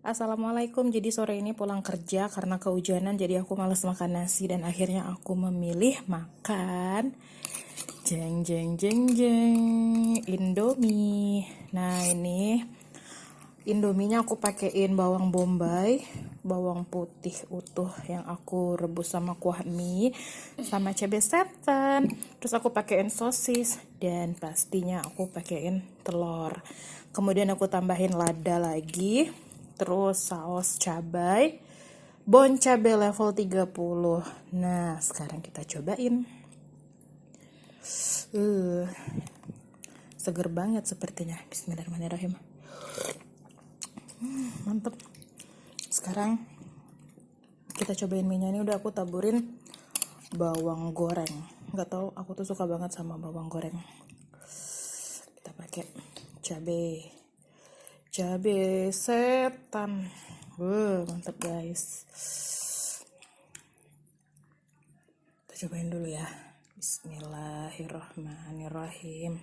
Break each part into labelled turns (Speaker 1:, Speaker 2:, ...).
Speaker 1: Assalamualaikum. Jadi sore ini pulang kerja karena kehujanan, jadi aku males makan nasi dan akhirnya aku memilih makan jeng jeng jeng jeng Indomie. Nah, ini Indominya aku pakein bawang bombay, bawang putih utuh yang aku rebus sama kuah mie, sama cabai setan. Terus aku pakein sosis dan pastinya aku pakein telur. Kemudian aku tambahin lada lagi, terus saus cabai, bon cabai level 30. Nah, sekarang kita cobain. Seger banget sepertinya. Bismillahirrahmanirrahim. Mantep. Sekarang kita cobain minyak. Ini udah aku taburin bawang goreng. Nggak tahu, aku tuh suka banget sama bawang goreng. Kita pakai cabai setan. Mantep guys. Kita cobain dulu ya. Bismillahirrahmanirrahim.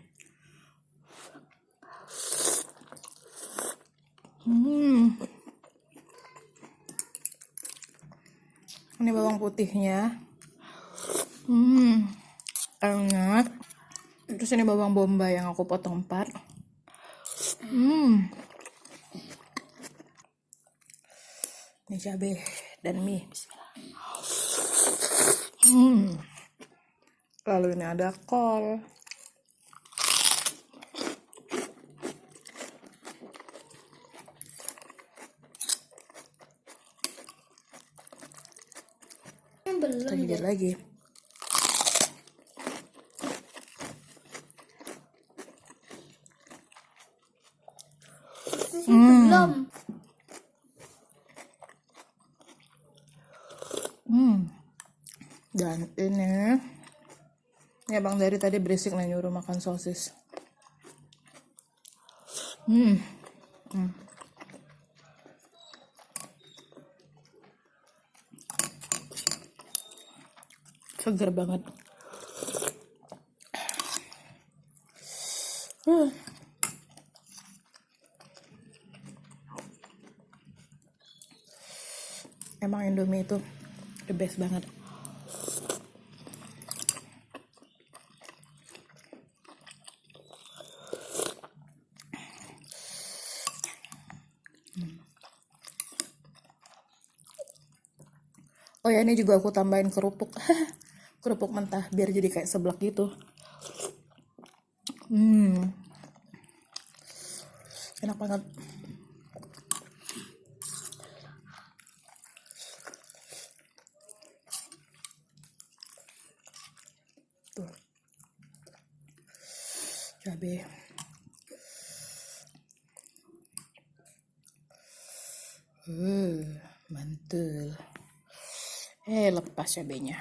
Speaker 1: Ini bawang putihnya. Enak. Terus ini bawang bombay yang aku potong 4. Ini cabai dan mie. Lalu ini ada kol. Kita gigit lagi.
Speaker 2: Belum.
Speaker 1: Dan ini ya Bang dari tadi berisik nih nyuruh makan sosis. Seger banget. Emang Indomie itu the best banget. Oh ya, ini juga aku tambahin kerupuk. Kerupuk mentah biar jadi kayak seblak gitu. Enak banget. Tuh. Cabai. Mantul. Lepas cabainya.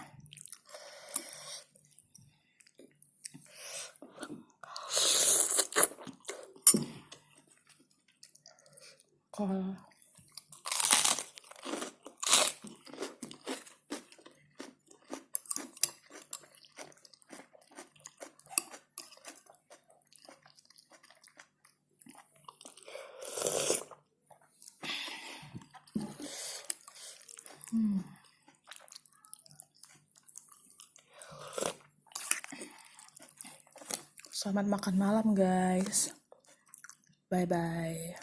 Speaker 1: Kol. Selamat makan malam guys. Bye bye.